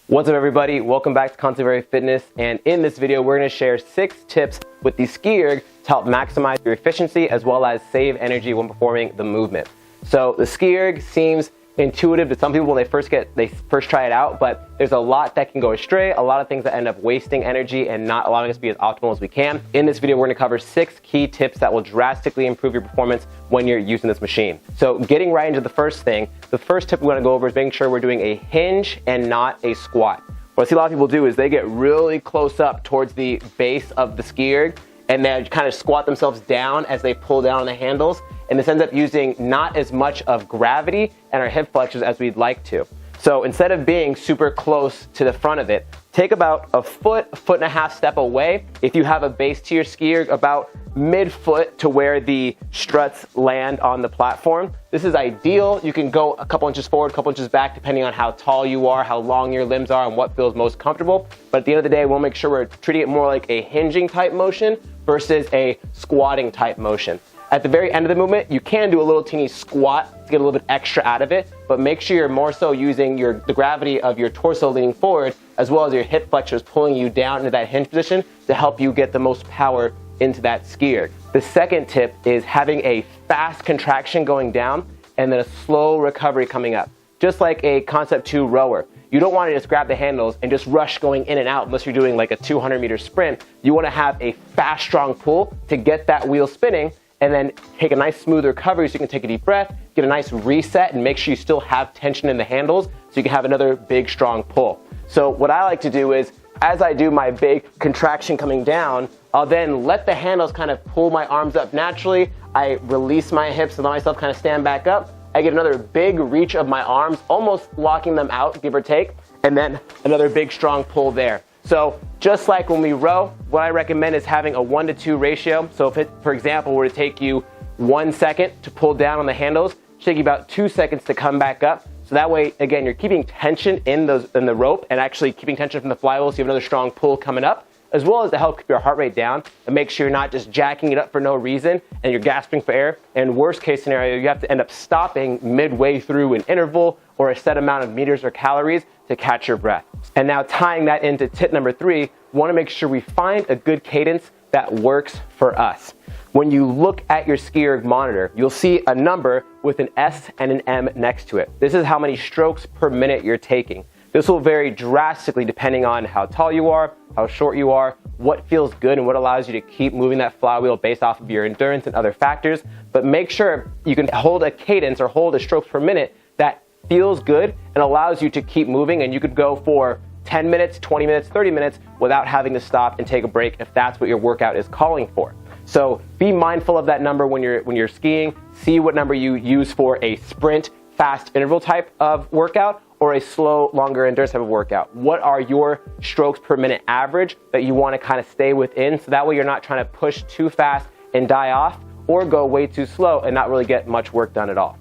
What's up everybody, welcome back to ConstantlyVariedFitness, and in this video we're going to share 6 tips with the SkiErg to help maximize your efficiency as well as save energy when performing the movement. So the SkiErg seems intuitive to some people when they first try it out, but there's a lot that can go astray, a lot of things that end up wasting energy and not allowing us to be as optimal as we can. In this video we're going to cover 6 key tips that will drastically improve your performance when you're using this machine. So getting right into the first thing, the first tip we want to go over is making sure we're doing a hinge and not a squat. What I see a lot of people do is they get really close up towards the base of the SkiErg and they kind of squat themselves down as they pull down on the handles, and this ends up using not as much of gravity and our hip flexors as we'd like to. So instead of being super close to the front of it, take about a foot and a half step away. If you have a base to your SkiErg, about mid-foot to where the struts land on the platform. This is ideal. You can go a couple inches forward, a couple inches back, depending on how tall you are, how long your limbs are, and what feels most comfortable. But at the end of the day, we'll make sure we're treating it more like a hinging type motion versus a squatting type motion. At the very end of the movement, you can do a little teeny squat to get a little bit extra out of it, but make sure you're more so using the gravity of your torso leaning forward, as well as your hip flexors pulling you down into that hinge position to help you get the most power into that SkiErg. The second tip is having a fast contraction going down and then a slow recovery coming up. Just like a Concept2 rower. You don't want to just grab the handles and just rush going in and out unless you're doing like a 200-meter sprint. You want to have a fast, strong pull to get that wheel spinning, and then take a nice smooth recovery so you can take a deep breath, get a nice reset, and make sure you still have tension in the handles so you can have another big, strong pull. So what I like to do is, as I do my big contraction coming down, I'll then let the handles kind of pull my arms up naturally. I release my hips and let myself kind of stand back up. I get another big reach of my arms, almost locking them out, give or take, and then another big, strong pull there. So just like when we row, what I recommend is having a 1-to-2 ratio. So if it, for example, were to take you 1 second to pull down on the handles, it should take you about 2 seconds to come back up. So that way, again, you're keeping tension in the rope and actually keeping tension from the flywheel so you have another strong pull coming up, as well as to help keep your heart rate down and make sure you're not just jacking it up for no reason and you're gasping for air. And worst case scenario, you have to end up stopping midway through an interval or a set amount of meters or calories to catch your breath. And now tying that into tip number 3, we want to make sure we find a good cadence that works for us. When you look at your SkiErg monitor, you'll see a number with an S and an M next to it. This is how many strokes per minute you're taking. This will vary drastically depending on how tall you are, how short you are, what feels good and what allows you to keep moving that flywheel based off of your endurance and other factors. But make sure you can hold a cadence or hold a strokes per minute that feels good and allows you to keep moving, and you could go for 10 minutes, 20 minutes, 30 minutes without having to stop and take a break if that's what your workout is calling for. So be mindful of that number when you're skiing. See what number you use for a sprint, fast interval type of workout or a slow, longer endurance type of workout. What are your strokes per minute average that you want to kind of stay within, so that way you're not trying to push too fast and die off or go way too slow and not really get much work done at all.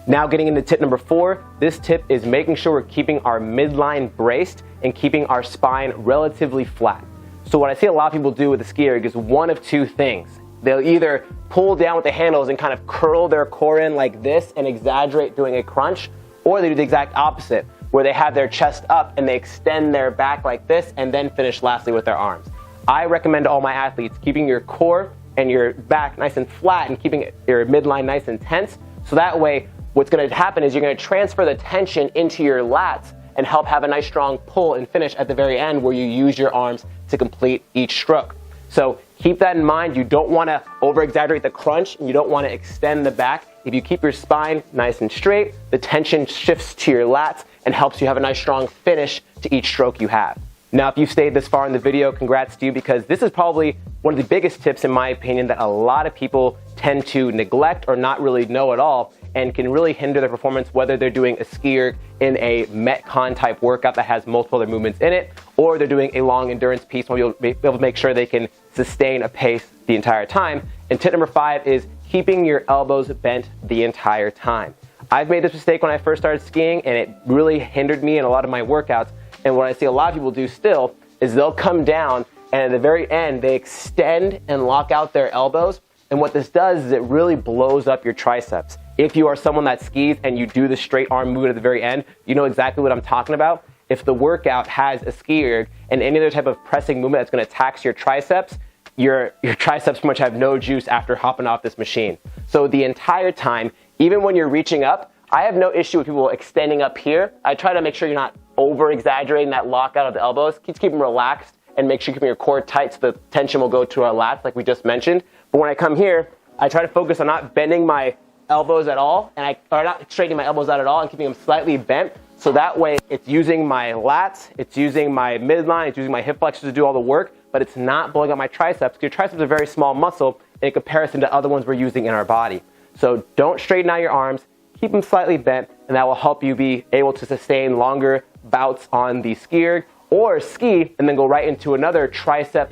Now getting into tip number 4, this tip is making sure we're keeping our midline braced and keeping our spine relatively flat. So what I see a lot of people do with the SkiErg is one of 2 things. They'll either pull down with the handles and kind of curl their core in like this and exaggerate doing a crunch, or they do the exact opposite, where they have their chest up and they extend their back like this and then finish lastly with their arms. I recommend to all my athletes keeping your core and your back nice and flat and keeping your midline nice and tense, so that way what's going to happen is you're going to transfer the tension into your lats and help have a nice strong pull and finish at the very end where you use your arms to complete each stroke. So keep that in mind. You don't want to over-exaggerate the crunch and you don't want to extend the back. If you keep your spine nice and straight, the tension shifts to your lats and helps you have a nice strong finish to each stroke you have. Now, if you've stayed this far in the video, congrats to you, because this is probably one of the biggest tips, in my opinion, that a lot of people tend to neglect or not really know at all, and can really hinder their performance, whether they're doing a SkiErg in a Metcon type workout that has multiple other movements in it, or they're doing a long endurance piece where you'll be able to make sure they can sustain a pace the entire time. And tip number 5 is keeping your elbows bent the entire time. I've made this mistake when I first started skiing, and it really hindered me in a lot of my workouts. And what I see a lot of people do still is they'll come down and at the very end they extend and lock out their elbows. And what this does is it really blows up your triceps. If you are someone that skis and you do the straight arm movement at the very end, you know exactly what I'm talking about. if the workout has a SkiErg and any other type of pressing movement that's going to tax your triceps, your triceps pretty much have no juice after hopping off this machine. So the entire time, even when you're reaching up, I have no issue with people extending up here. I try to make sure you're not over-exaggerating that lockout of the elbows. Keep them relaxed and make sure you're keeping your core tight so the tension will go to our lats like we just mentioned. But when I come here, I try to focus on not bending my elbows at all, or not straightening my elbows out at all and keeping them slightly bent. So that way it's using my lats, it's using my midline, it's using my hip flexors to do all the work, but it's not blowing up my triceps. Your triceps are a very small muscle in comparison to other ones we're using in our body. So don't straighten out your arms, keep them slightly bent, and that will help you be able to sustain longer bouts on the SkiErg or ski and then go right into another tricep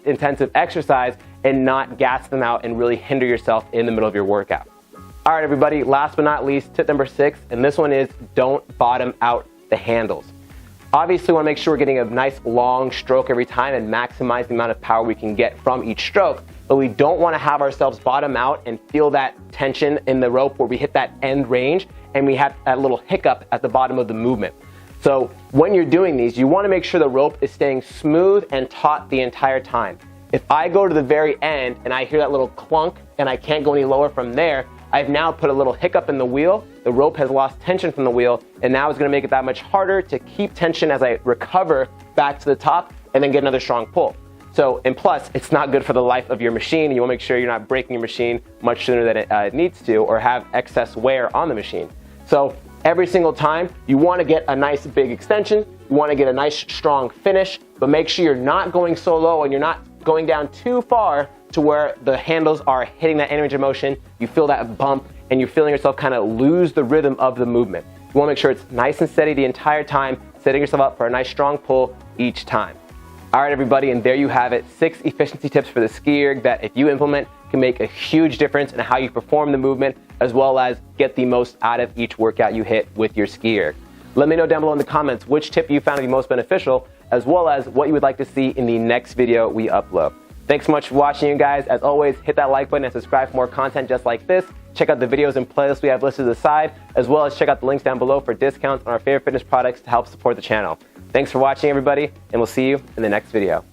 intensive exercise and not gas them out and really hinder yourself in the middle of your workout. All right, everybody, last but not least, tip number 6, and this one is don't bottom out the handles. Obviously, we want to make sure we're getting a nice long stroke every time and maximize the amount of power we can get from each stroke, but we don't want to have ourselves bottom out and feel that tension in the rope where we hit that end range and we have that little hiccup at the bottom of the movement. So when you're doing these, you want to make sure the rope is staying smooth and taut the entire time. If I go to the very end and I hear that little clunk and I can't go any lower from there, I've now put a little hiccup in the wheel, the rope has lost tension from the wheel, and now it's going to make it that much harder to keep tension as I recover back to the top and then get another strong pull. So, and plus, it's not good for the life of your machine. You want to make sure you're not breaking your machine much sooner than it needs to or have excess wear on the machine. So every single time, you want to get a nice big extension, you want to get a nice strong finish, but make sure you're not going so low and you're not going down too far to where the handles are hitting that range of motion, you feel that bump, and you're feeling yourself kind of lose the rhythm of the movement. You want to make sure it's nice and steady the entire time, setting yourself up for a nice strong pull each time. All right, everybody, and there you have it, 6 efficiency tips for the SkiErg that if you implement can make a huge difference in how you perform the movement as well as get the most out of each workout you hit with your SkiErg. Let me know down below in the comments which tip you found to be most beneficial as well as what you would like to see in the next video we upload. Thanks so much for watching, you guys. As always, hit that like button and subscribe for more content just like this. Check out the videos and playlists we have listed to the side, as well as check out the links down below for discounts on our favorite fitness products to help support the channel. Thanks for watching, everybody, and we'll see you in the next video.